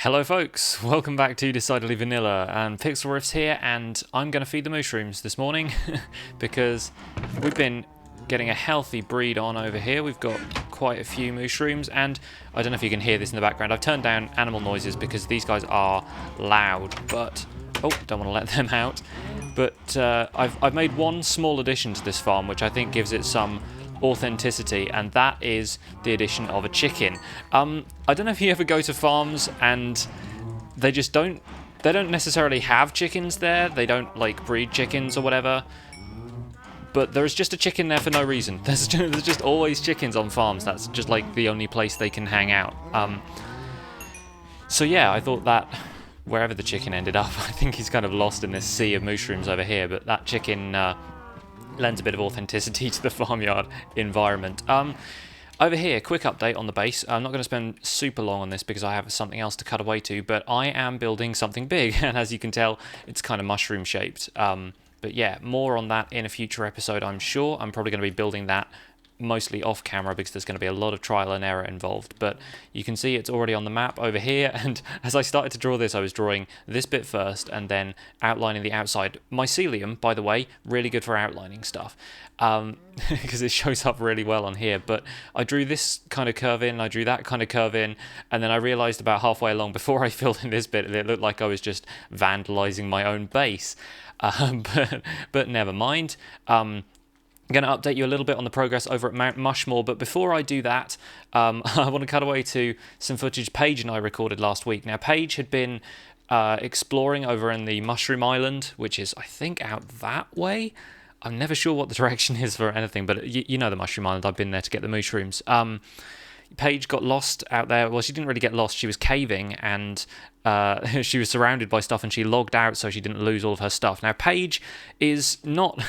Hello folks, welcome back to Decidedly Vanilla, and Pixlriffs here, and I'm going to feed the mushrooms this morning because we've been getting a healthy breed on over here. We've got quite a few mushrooms, and I don't know if you can hear this in the background. I've turned down animal noises because these guys are loud, but oh, don't want to let them out. But I've made one small addition to this farm, which I think gives it some authenticity, and that is the addition of a chicken. I don't know if you ever go to farms and they don't necessarily have chickens there. They don't like breed chickens or whatever, but there's just a chicken there for no reason. There's just always chickens on farms. That's just like the only place they can hang out. So yeah, I thought that wherever the chicken ended up, I think he's kind of lost in this sea of mushrooms over here, but that chicken lends a bit of authenticity to the farmyard environment. Over here, quick update on the base. I'm not going to spend super long on this because I have something else to cut away to, but I am building something big, and as you can tell, it's kind of mushroom shaped. But yeah, more on that in a future episode, I'm sure. I'm probably going to be building that mostly off camera because there's going to be a lot of trial and error involved, but you can see it's already on the map over here, and as I started to draw this, I was drawing this bit first and then outlining the outside. Mycelium, by the way, really good for outlining stuff because it shows up really well on here, but I drew this kind of curve in, I drew that kind of curve in, and then I realized about halfway along before I filled in this bit, it looked like I was just vandalizing my own base, but never mind. I'm going to update you a little bit on the progress over at Mount Mushmore, but before I do that, I want to cut away to some footage Paige and I recorded last week. Now, Paige had been exploring over in the Mushroom Island, which is, I think, out that way. I'm never sure what the direction is for anything, but you know the Mushroom Island. I've been there to get the mushrooms. Paige got lost out there. Well, she didn't really get lost. She was caving, and she was surrounded by stuff, and she logged out so she didn't lose all of her stuff. Now, Paige is not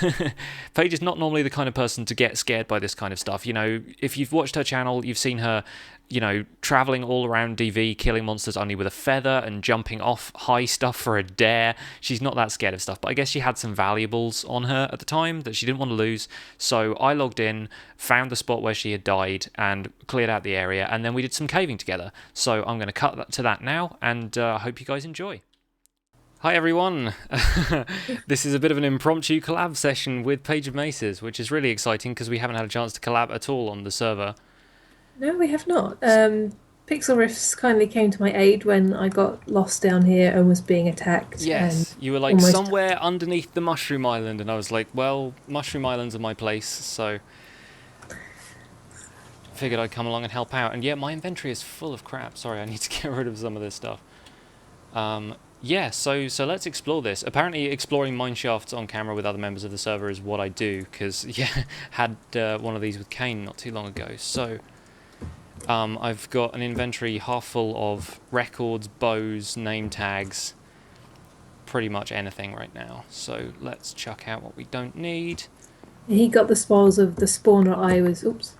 Paige is not normally the kind of person to get scared by this kind of stuff. You know, if you've watched her channel, you've seen her, you know, traveling all around DV, killing monsters only with a feather and jumping off high stuff for a dare. She's not that scared of stuff, but I guess she had some valuables on her at the time that she didn't want to lose. So I logged in, found the spot where she had died, and cleared out the area, and then we did some caving together. So I'm going to cut to that now, and I hope you guys enjoy. Hi everyone, this is a bit of an impromptu collab session with Paige of Maces, which is really exciting because we haven't had a chance to collab at all on the server. No, we have not. Pixlriffs kindly came to my aid when I got lost down here and was being attacked. Yes, And you were like almost somewhere underneath the Mushroom Island, and I was like, well, Mushroom Islands are my place, so figured I'd come along and help out. And yeah, my inventory is full of crap. Sorry, I need to get rid of some of this stuff. Yeah, so let's explore this. Apparently exploring mineshafts on camera with other members of the server is what I do, because, yeah, had one of these with Kane not too long ago. So I've got an inventory half full of records, bows, name tags, pretty much anything right now. So let's chuck out what we don't need. he got the spoils of the spawner I was. Oops.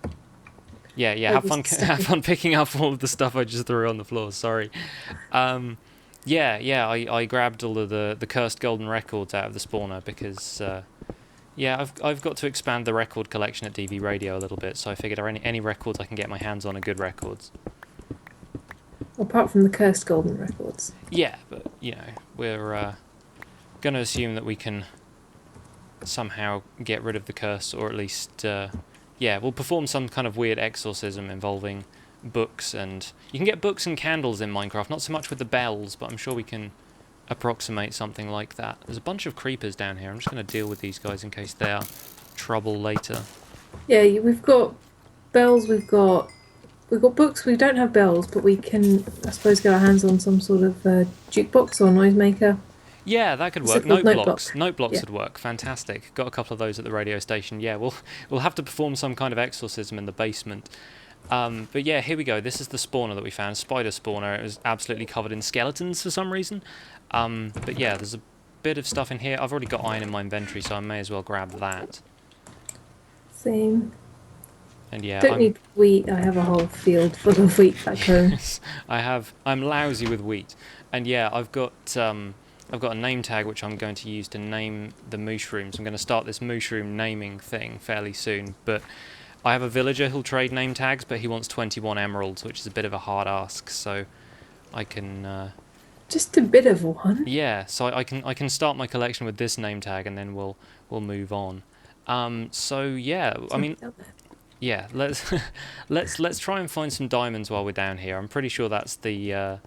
Yeah, I have was fun stuck in. have fun picking up all of the stuff I just threw on the floor, sorry. Yeah, I grabbed all of the cursed golden records out of the spawner because, yeah, I've got to expand the record collection at DV Radio a little bit, so I figured any records I can get my hands on are good records. Apart from the cursed golden records. Yeah, but, you know, we're going to assume that we can somehow get rid of the curse, or at least, yeah, we'll perform some kind of weird exorcism involving books, and you can get books and candles in Minecraft, not so much with the bells, but I'm sure we can approximate something like that. There's a bunch of creepers down here. I'm just going to deal with these guys in case they are trouble later. Yeah, we've got bells. We've got books. We don't have bells, but we can, I suppose, get our hands on some sort of jukebox or noisemaker. Yeah, that could work. Note Note blocks Yeah. would work. Fantastic. Got a couple of those at the radio station. Yeah, we'll have to perform some kind of exorcism in the basement. But yeah, here we go. This is the spawner that we found, spider spawner. It was absolutely covered in skeletons for some reason. But yeah, there's a bit of stuff in here. I've already got iron in my inventory, so I may as well grab that. Same. And yeah, Don't need wheat. I have a whole field full of wheat back home. I'm lousy with wheat. And yeah, I've got a name tag which I'm going to use to name the mushrooms. I'm going to start this mushroom naming thing fairly soon, but I have a villager who'll trade name tags, but he wants 21 emeralds, which is a bit of a hard ask, so I can Just a bit of one. yeah, so I can start my collection with this name tag, and then we'll move on. So yeah, I mean, yeah, let's let's try and find some diamonds while we're down here. I'm pretty sure that's the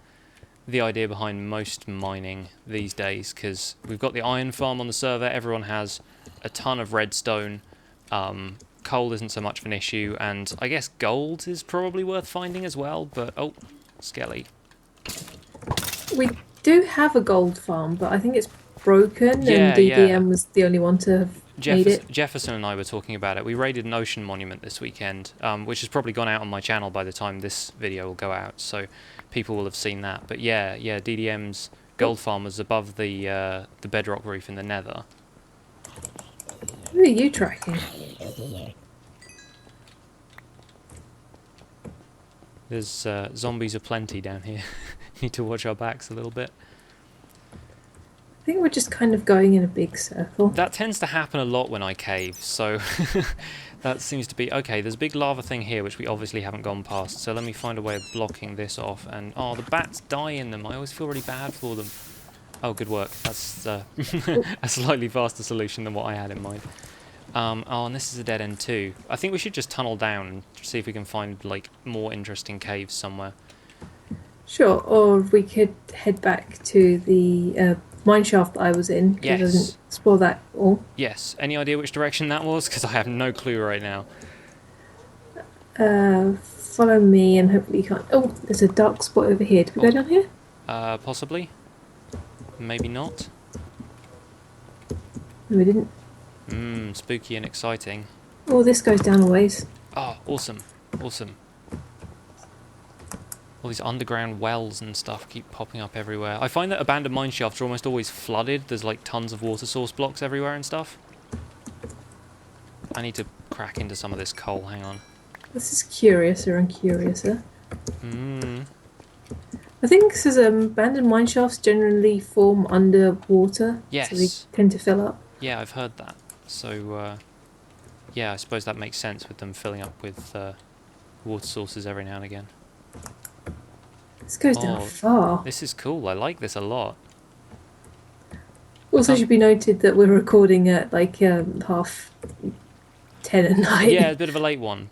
idea behind most mining these days, because we've got the iron farm on the server. Everyone has a ton of redstone. Coal isn't so much of an issue, and I guess gold is probably worth finding as well. But oh, Skelly. We do have a gold farm, but I think it's broken, and Yeah, yeah. DDM was the only one to have made it. Jefferson and I were talking about it. We raided an ocean monument this weekend, which has probably gone out on my channel by the time this video will go out, so people will have seen that. But yeah, DDM's gold farm was above the bedrock roof in the Nether. Who are you tracking? There's zombies aplenty down here. Need to watch our backs a little bit. I think we're just kind of going in a big circle. That tends to happen a lot when I cave, so that seems to be... Okay, there's a big lava thing here, which we obviously haven't gone past, so let me find a way of blocking this off. And, oh, the bats die in them. I always feel really bad for them. Oh, good work. That's a slightly faster solution than what I had in mind. Oh, and this is a dead end too. I think we should just tunnel down and see if we can find, like, more interesting caves somewhere. Sure, or we could head back to the mine shaft that I was in, because I didn't explore that all. Yes. Any idea which direction that was? Because I have no clue right now. Follow me, and hopefully you can't... Oh, there's a dark spot over here. Did we go down here? Possibly. Maybe not. No, we didn't. Spooky and exciting. Oh, this goes down a ways. Oh, awesome. Awesome. All these underground wells and stuff keep popping up everywhere. I find that abandoned mine shafts are almost always flooded. There's like tons of water source blocks everywhere and stuff. I need to crack into some of this coal, hang on. This is curiouser and curiouser. I think because abandoned mine shafts generally form underwater. Yes. So they tend to fill up. Yeah, I've heard that. So, yeah, I suppose that makes sense with them filling up with water sources every now and again. This goes down far. This is cool. I like this a lot. Also, should be noted that we're recording at like 10:30 at night. Yeah, a bit of a late one.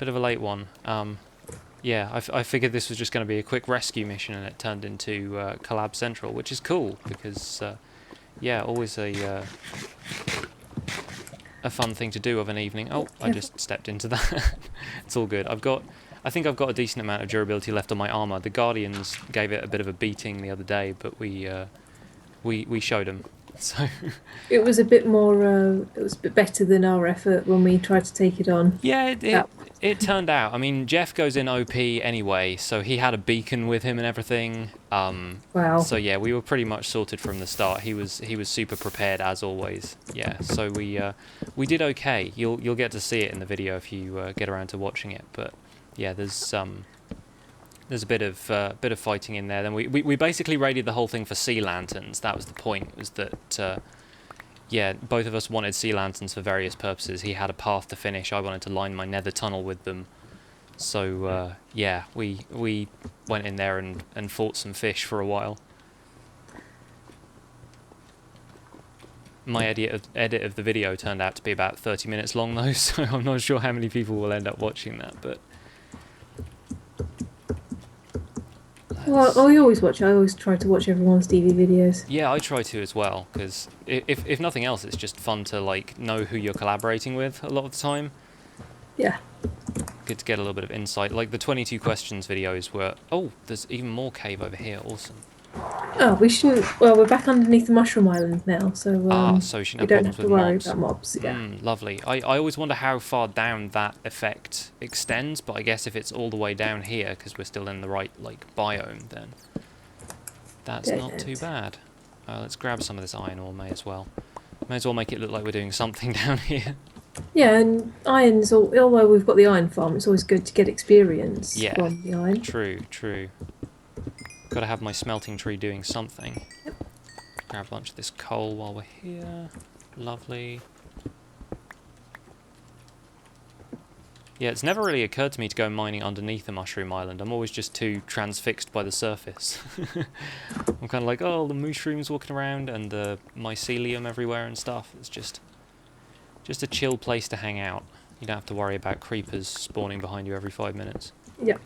Yeah, I figured this was just going to be a quick rescue mission, and it turned into Collab Central, which is cool because, yeah, always a fun thing to do of an evening. Oh, I just stepped into that. It's all good. I think I've got a decent amount of durability left on my armor. The Guardians gave it a bit of a beating the other day, but we showed them. So it was a bit more. It was a bit better than our effort when we tried to take it on. Yeah, it turned out. I mean, Jeff goes in OP anyway, so he had a beacon with him and everything. Wow. So yeah, we were pretty much sorted from the start. He was super prepared as always. Yeah, so we did okay. You'll get to see it in the video if you get around to watching it. But yeah, there's a bit of fighting in there. Then we basically raided the whole thing for sea lanterns. That was the point. Was that yeah, both of us wanted sea lanterns for various purposes. He had a path to finish. I wanted to line my nether tunnel with them. So yeah, we went in there and fought some fish for a while. My edit of the video turned out to be about 30 minutes long though, so I'm not sure how many people will end up watching that, but... Well, I always watch. I always try to watch everyone's DV videos. Yeah, I try to as well, because if nothing else, it's just fun to like know who you're collaborating with a lot of the time. Yeah. Good to get a little bit of insight. Like the 22 questions videos were... Oh, there's even more cave over here. Awesome. Oh, we shouldn't... Well, we're back underneath the Mushroom Island now, so, so we shouldn't we don't have have to worry mobs. about mobs. Yeah. Lovely. I always wonder how far down that effect extends, but I guess if it's all the way down here, because we're still in the right like biome, then that's not too bad. Let's grab some of this iron ore, may as well. May as well make it look like we're doing something down here. Yeah, and iron's although we've got the iron farm, it's always good to get experience from the iron. True. Got to have my smelting tree doing something. Yep. Grab a bunch of this coal while we're here. Lovely. Yeah, it's never really occurred to me to go mining underneath the mushroom island. I'm always just too transfixed by the surface. I'm kind of like, oh, the mushrooms walking around and the mycelium everywhere and stuff. It's just a chill place to hang out. You don't have to worry about creepers spawning behind you every 5 minutes. Yep.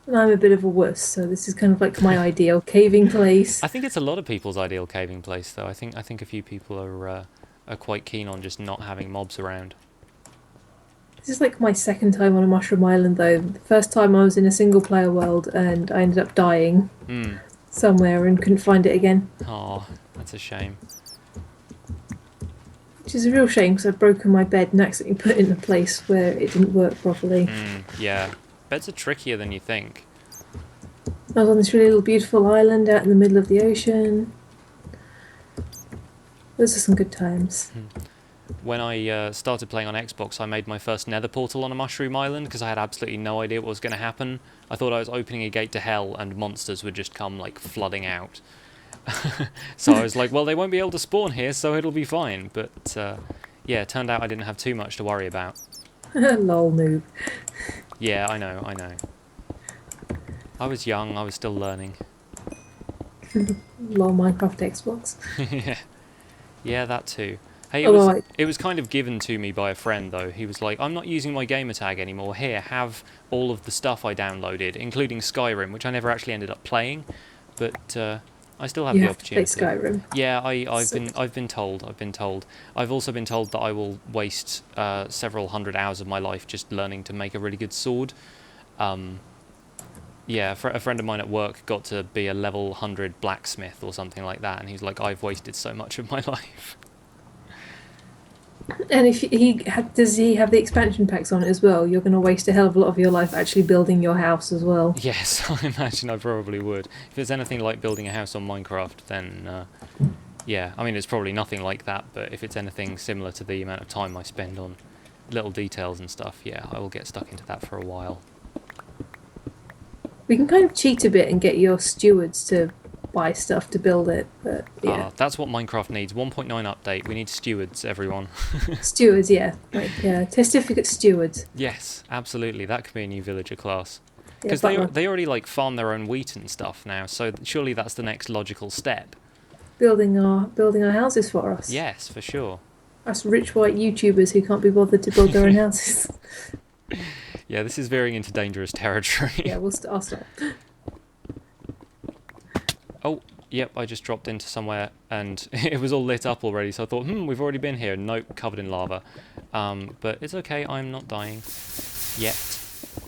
And I'm a bit of a wuss, so this is kind of like my ideal caving place. I think it's a lot of people's ideal caving place, though. I think a few people are quite keen on just not having mobs around. This is like my second time on a mushroom island, though. The first time I was in a single-player world, and I ended up dying somewhere and couldn't find it again. Oh, that's a shame. Which is a real shame, because I'd broken my bed and accidentally put it in a place where it didn't work properly. Yeah, beds are trickier than you think. I was on this really little beautiful island out in the middle of the ocean. Those are some good times. When I started playing on Xbox, I made my first nether portal on a mushroom island because I had absolutely no idea what was going to happen. I thought I was opening a gate to hell and monsters would just come like flooding out. So I was like, well, they won't be able to spawn here, so it'll be fine. But yeah, it turned out I didn't have too much to worry about. Lol, noob. Yeah, I know. I was young, I was still learning. Lol, Minecraft Xbox. Yeah, that too. Hey, it was kind of given to me by a friend, though. He was like, I'm not using my gamertag anymore. Here, have all of the stuff I downloaded, including Skyrim, which I never actually ended up playing. But I still have the opportunity. To play Skyrim. Yeah, I've been told. I've also been told that I will waste several hundred hours of my life just learning to make a really good sword. Yeah, a friend of mine at work got to be a level 100 blacksmith or something like that, and he's like, I've wasted so much of my life. And if does he have the expansion packs on it as well? You're going to waste a hell of a lot of your life actually building your house as well. Yes, I imagine I probably would. If it's anything like building a house on Minecraft, then yeah, I mean, it's probably nothing like that, but if it's anything similar to the amount of time I spend on little details and stuff, yeah, I will get stuck into that for a while. We can kind of cheat a bit and get your stewards to buy stuff to build it, but yeah. That's what Minecraft needs. 1.9 update. We need stewards, everyone. Stewards, yeah. Like, testificate stewards. Yes, absolutely. That could be a new villager class. Because Yeah, they already like farm their own wheat and stuff now, so surely that's the next logical step. Building our houses for us. Yes, for sure. Us rich white YouTubers who can't be bothered to build their own houses. Yeah, this is veering into dangerous territory. Yeah, I'll stop. Oh, yep, I just dropped into somewhere and it was all lit up already, so I thought, we've already been here. Nope, covered in lava. But it's okay, I'm not dying. Yet.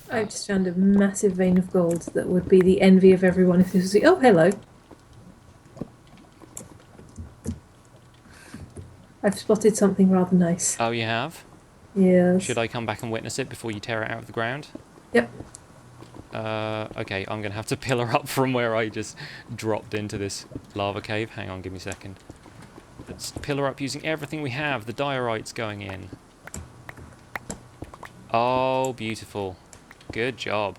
I've just found a massive vein of gold that would be the envy of everyone if this was... Oh, hello. I've spotted something rather nice. Oh, you have? Yes. Should I come back and witness it before you tear it out of the ground? Yep. Okay, I'm going to have to pillar up from where I just dropped into this lava cave. Hang on, give me a second. Let's pillar up using everything we have. The diorite's going in. Oh, beautiful. Good job.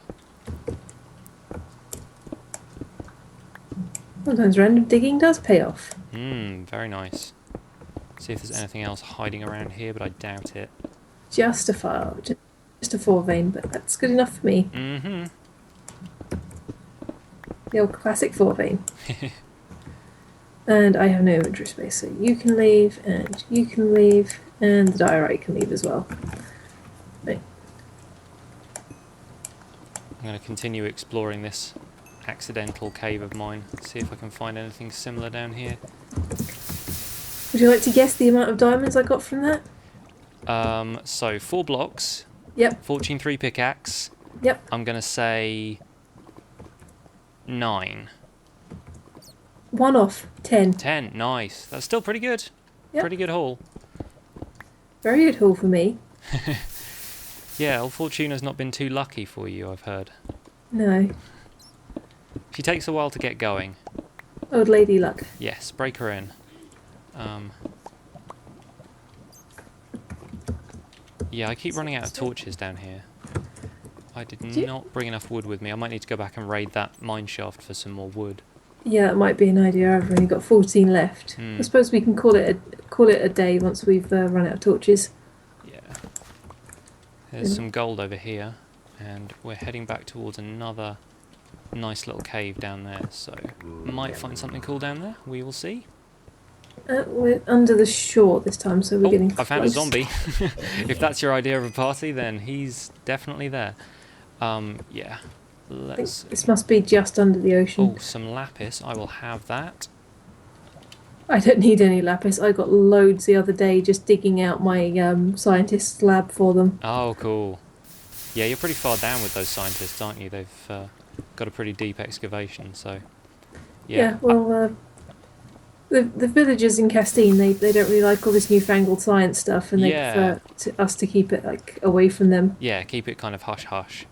Sometimes random digging does pay off. Very nice. See if there's anything else hiding around here, but I doubt it. Just a 4 vein, but that's good enough for me. Mm-hmm. The old classic 4 vein. And I have no inventory space, so you can leave, and you can leave, and the diorite can leave as well. Right. I'm going to continue exploring this accidental cave of mine. See if I can find anything similar down here. Would you like to guess the amount of diamonds I got from that? So 4 blocks. Yep. Fortune 3 pickaxe. Yep. I'm going to say 9. 1 off 10. 10, nice. That's still pretty good. Yep. Pretty good haul. Very good haul for me. Yeah, old Fortuna's not been too lucky for you, I've heard. No. She takes a while to get going. Old lady luck. Yes, break her in. Yeah, I keep running out of torches down here. I did not bring enough wood with me. I might need to go back and raid that mine shaft for some more wood. Yeah, that might be an idea. I've only got 14 left. I suppose we can call it a day once we've run out of torches. Yeah. There's some gold over here, and we're heading back towards another nice little cave down there, so might find something cool down there. We will see. We're under the shore this time, so we're getting I close. found a zombie. If that's your idea of a party, then he's definitely there. Yeah. Let's. This must be just under the ocean. Oh, some lapis. I will have that. I don't need any lapis. I got loads the other day just digging out my scientist's lab for them. Oh, cool. Yeah, you're pretty far down with those scientists, aren't you? They've got a pretty deep excavation, so... Yeah, well, the villagers in Castine, they don't really like all this newfangled science stuff, and they prefer us to keep it like away from them. Yeah, keep it kind of hush-hush.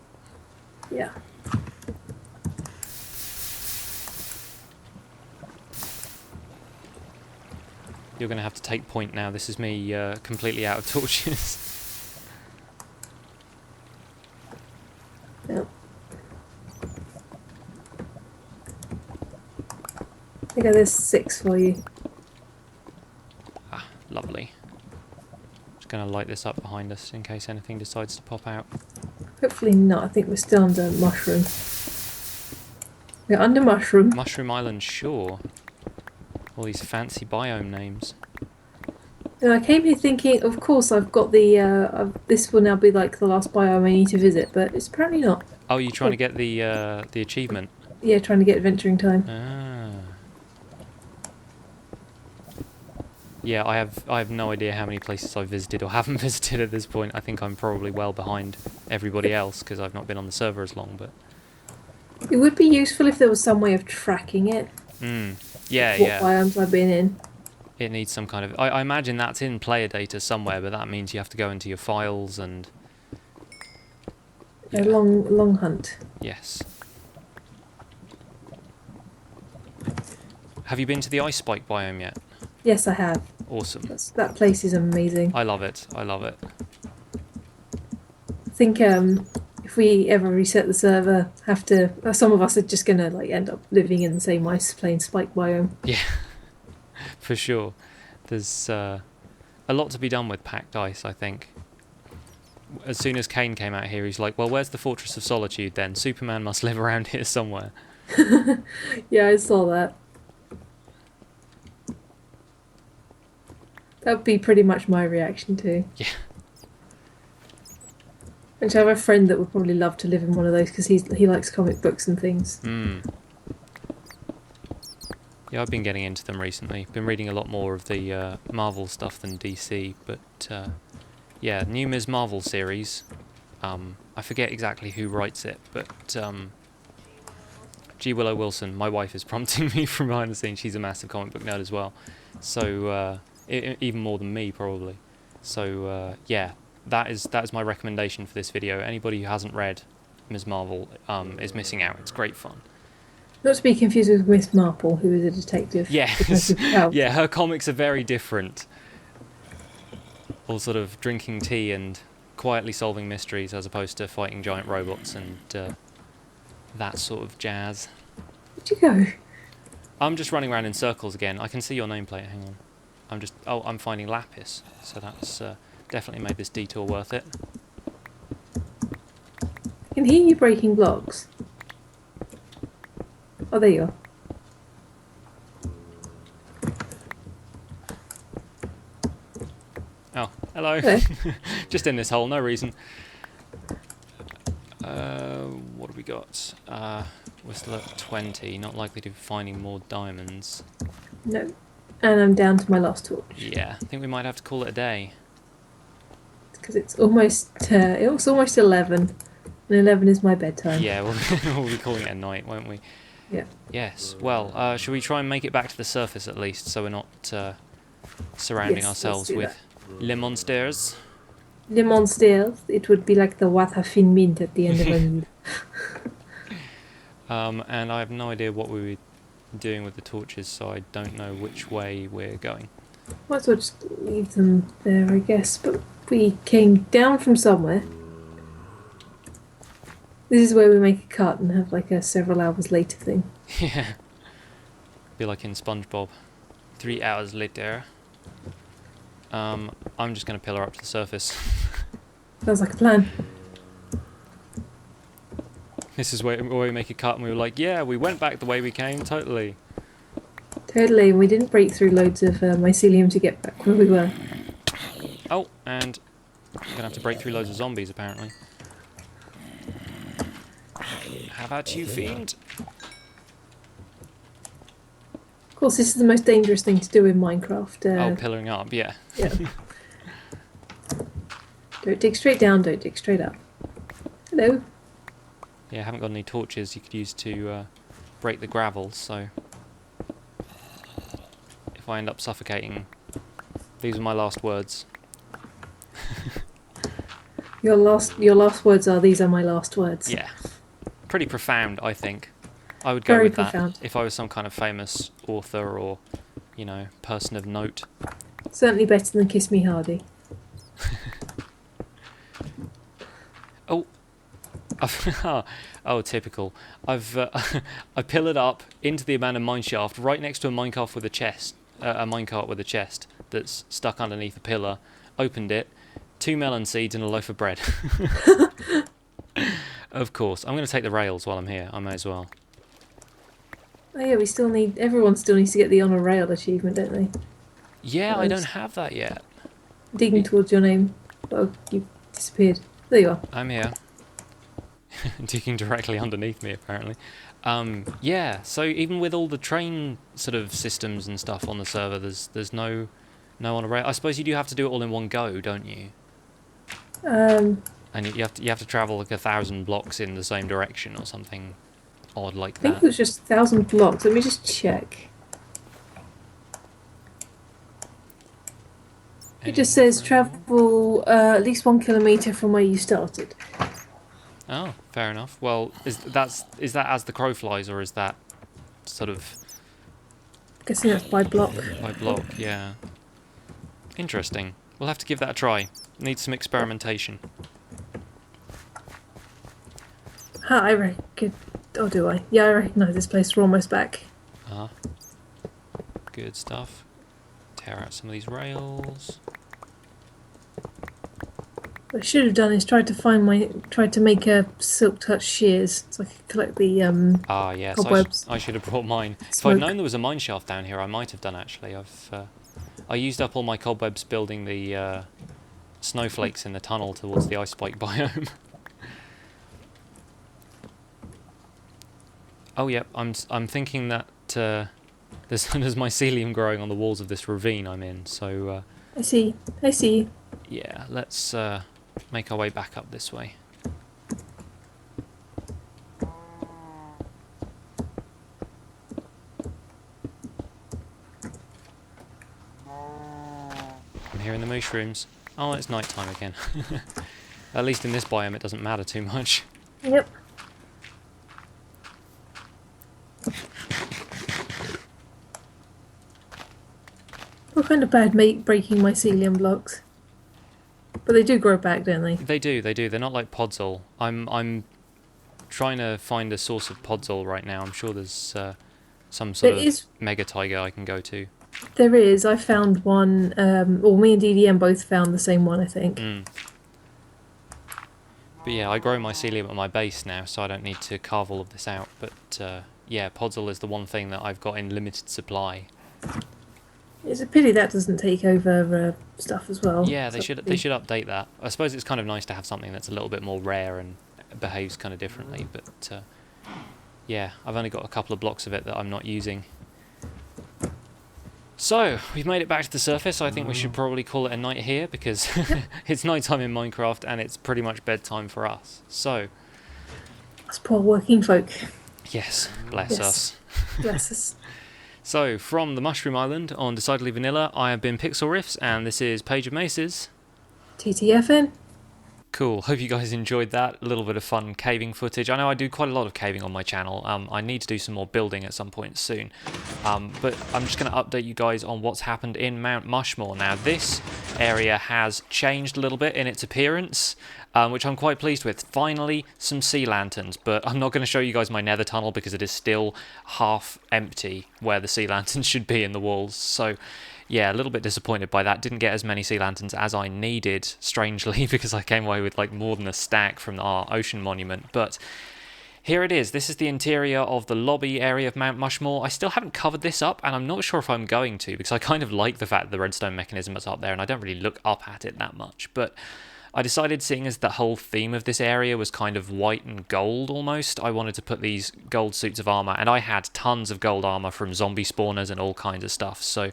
Yeah. You're going to have to take point now. This is me completely out of torches. Yep. Okay, there's 6 for you. Ah, lovely. Just going to light this up behind us in case anything decides to pop out. Hopefully not. I think we're still under mushroom. We're under mushroom. Mushroom Island Shore. All these fancy biome names. And I came here thinking, of course, I've got the. This will now be like the last biome I need to visit, but it's apparently not. Oh, you're trying to get the achievement? Yeah, trying to get adventuring time. Ah. Yeah, I have no idea how many places I've visited or haven't visited at this point. I think I'm probably well behind everybody else because I've not been on the server as long. But it would be useful if there was some way of tracking it. Yeah, what biomes I've been in. It needs some kind of... I imagine that's in player data somewhere, but that means you have to go into your files and... Yeah. A long hunt. Yes. Have you been to the ice spike biome yet? Yes, I have. Awesome. That place is amazing. I love it. I love it. I think if we ever reset the server, some of us are just gonna like end up living in the same ice plain spike biome. Yeah, for sure. There's a lot to be done with packed ice, I think. As soon as Kane came out here, he's like, well, where's the Fortress of Solitude then? Superman must live around here somewhere. Yeah, I saw that. That would be pretty much my reaction too. Yeah. And I have a friend that would probably love to live in one of those because he likes comic books and things. Yeah, I've been getting into them recently. Been reading a lot more of the Marvel stuff than DC, but yeah, new Ms. Marvel series. I forget exactly who writes it, but G. Willow Wilson, my wife, is prompting me from behind the scenes. She's a massive comic book nerd as well, so even more than me probably. So yeah, that is my recommendation for this video. Anybody who hasn't read Ms. Marvel is missing out. It's great fun. Not to be confused with Miss Marple, who is a detective. Yes, yeah, her comics are very different. All sort of drinking tea and quietly solving mysteries as opposed to fighting giant robots and that sort of jazz. Where'd you go? I'm just running around in circles again. I can see your nameplate, hang on. I'm finding lapis, so that's definitely made this detour worth it. I can hear you breaking blocks. Oh, there you are. Oh, hello. Just in this hole, no reason. What have we got? We're still at 20, not likely to be finding more diamonds. No. And I'm down to my last torch. Yeah, I think we might have to call it a day. Because it's almost 11. And 11 is my bedtime. Yeah, we'll be calling it a night, won't we? Yeah. Yes. Well, should we try and make it back to the surface at least, so we're not surrounding ourselves with le monsters? Le monsters. It would be like the water fin mint at the end of a meal. And I have no idea what we were doing with the torches, so I don't know which way we're going. Might as well just leave them there, I guess. But we came down from somewhere. This is where we make a cut and have like a several hours later thing. Yeah. Be like in SpongeBob. 3 hours later. I'm just going to pillar up to the surface. Sounds like a plan. This is where we make a cut and we were like, yeah, we went back the way we came, totally. Totally. We didn't break through loads of mycelium to get back where we were. Oh, and I'm going to have to break through loads of zombies, apparently. How about you, fiend? Of course, this is the most dangerous thing to do in Minecraft. Oh, pillaring up, yeah. Yeah. Don't dig straight down, don't dig straight up. Hello. Yeah, I haven't got any torches you could use to break the gravel, so... If I end up suffocating, these are my last words. Your last words are, these are my last words. Yeah. Pretty profound, I think. I would go Very with profound. that if I was some kind of famous author or, you know, person of note. Certainly better than Kiss Me Hardy. Oh. Oh, typical. I've I pillared up into the abandoned mineshaft right next to a minecart with a chest. A minecart with a chest that's stuck underneath a pillar. Opened it. 2 melon seeds and a loaf of bread. Of course. I'm going to take the rails while I'm here. I may as well. Oh yeah, everyone still needs to get the honour rail achievement, don't they? Yeah, I don't have that yet. Digging towards your name. Oh, you disappeared. There you are. I'm here. Digging directly underneath me, apparently. Yeah, so even with all the train sort of systems and stuff on the server, there's no on a rail. I suppose you do have to do it all in one go, don't you? And you have to travel like 1,000 blocks in the same direction or something odd like I think that. it was just 1,000 blocks. Let me just check. It just says travel at least 1 kilometre from where you started. Oh, fair enough. Well, is that as the crow flies, or is that sort of Guessing that's by block. by block? Yeah. Interesting. We'll have to give that a try. Needs some experimentation. I reckon. Oh, do I? Yeah, I recognise this place. We're almost back. Good stuff. Tear out some of these rails. What I should have done is tried to make a silk touch shears so I could collect the Yes, cobwebs. I should have brought mine. If Smoke. I'd known there was a mine shaft down here, I might have done actually. I used up all my cobwebs building the snowflakes in the tunnel towards the ice spike biome. Oh yep, I'm thinking that there's mycelium growing on the walls of this ravine I'm in. So I see. yeah, let's make our way back up this way. I'm hearing the mushrooms. Oh, it's night time again. At least in this biome it doesn't matter too much. Yep. We're kind of bad breaking mycelium blocks. But they do grow back, don't they? They do. They're not like podzol. I'm trying to find a source of podzol right now. I'm sure there's some sort of mega taiga I can go to. There is. I found one. Me and DDM both found the same one, I think. But yeah, I grow mycelium at my base now, so I don't need to carve all of this out. But yeah, podzol is the one thing that I've got in limited supply. It's a pity that doesn't take over stuff as well. Yeah, they should update that. I suppose it's kind of nice to have something that's a little bit more rare and behaves kind of differently. But yeah, I've only got a couple of blocks of it that I'm not using. So, we've made it back to the surface. I think we should probably call it a night here because it's nighttime in Minecraft and it's pretty much bedtime for us. So, us poor working folk. Yes, bless us. Bless us. So, from the Mushroom Island on Decidedly Vanilla, I have been Pixlriffs and this is Paige of Maces. TTFN. Cool, hope you guys enjoyed that. A little bit of fun caving footage. I know I do quite a lot of caving on my channel. I need to do some more building at some point soon. But I'm just going to update you guys on what's happened in Mount Mushmore. Now, this area has changed a little bit in its appearance, which I'm quite pleased with. Finally, some sea lanterns, but I'm not going to show you guys my nether tunnel because it is still half empty where the sea lanterns should be in the walls. So, yeah, a little bit disappointed by that. Didn't get as many sea lanterns as I needed, strangely, because I came away with like more than a stack from our ocean monument. But here it is. This is the interior of the lobby area of Mount Mushmore. I still haven't covered this up, and I'm not sure if I'm going to, because I kind of like the fact that the redstone mechanism is up there, and I don't really look up at it that much. But I decided, seeing as the whole theme of this area was kind of white and gold almost, I wanted to put these gold suits of armor, and I had tons of gold armor from zombie spawners and all kinds of stuff, so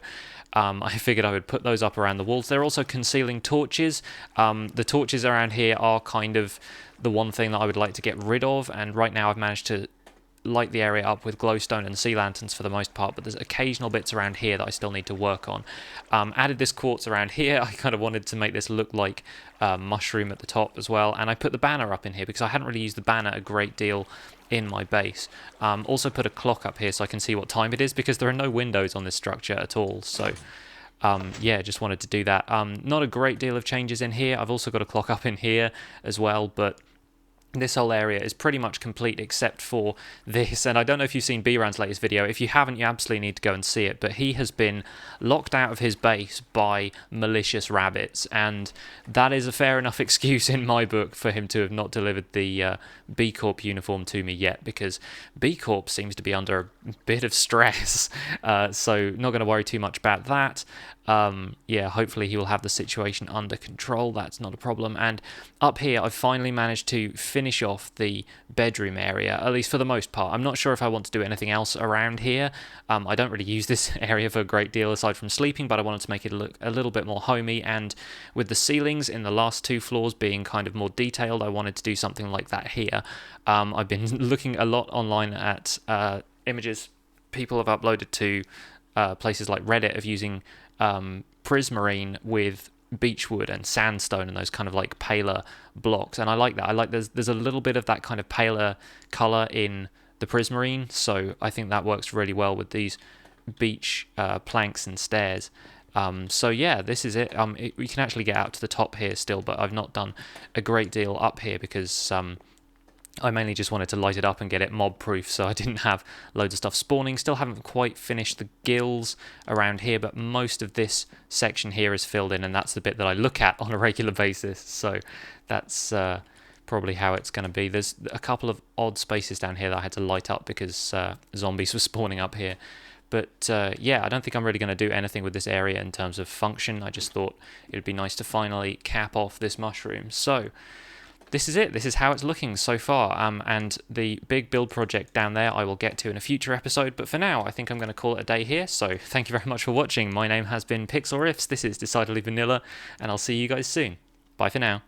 I figured I would put those up around the walls. They're also concealing torches. The torches around here are kind of the one thing that I would like to get rid of, and right now I've managed to light the area up with glowstone and sea lanterns for the most part, but there's occasional bits around here that I still need to work on. Added this quartz around here. I kind of wanted to make this look like a mushroom at the top as well, and I put the banner up in here because I hadn't really used the banner a great deal in my base. Also put a clock up here so I can see what time it is, because there are no windows on this structure at all, so yeah, just wanted to do that. Not a great deal of changes in here. I've also got a clock up in here as well, but this whole area is pretty much complete except for this, and I don't know if you've seen B-Ran's latest video. If you haven't, you absolutely need to go and see it, but he has been locked out of his base by malicious rabbits, and that is a fair enough excuse in my book for him to have not delivered the B Corp uniform to me yet, because B Corp seems to be under a bit of stress, so not going to worry too much about that. Yeah, hopefully he will have the situation under control. That's not a problem. And up here, I've finally managed to finish off the bedroom area, at least for the most part. I'm not sure if I want to do anything else around here. I don't really use this area for a great deal aside from sleeping, but I wanted to make it look a little bit more homey, and with the ceilings in the last two floors being kind of more detailed, I wanted to do something like that here. I've been looking a lot online at images people have uploaded to places like Reddit of using prismarine with beechwood and sandstone and those kind of like paler blocks, and I like that. I like there's a little bit of that kind of paler color in the prismarine, so I think that works really well with these beech planks and stairs. So yeah, this is it. We can actually get out to the top here still, but I've not done a great deal up here because I mainly just wanted to light it up and get it mob proof, so I didn't have loads of stuff spawning. Still haven't quite finished the gills around here, but most of this section here is filled in, and that's the bit that I look at on a regular basis, so that's probably how it's going to be. There's a couple of odd spaces down here that I had to light up because zombies were spawning up here. But yeah, I don't think I'm really going to do anything with this area in terms of function. I just thought it would be nice to finally cap off this mushroom. So this is it. This is how it's looking so far. And the big build project down there I will get to in a future episode. But for now, I think I'm going to call it a day here. So thank you very much for watching. My name has been Pixlriffs. This is Decidedly Vanilla, and I'll see you guys soon. Bye for now.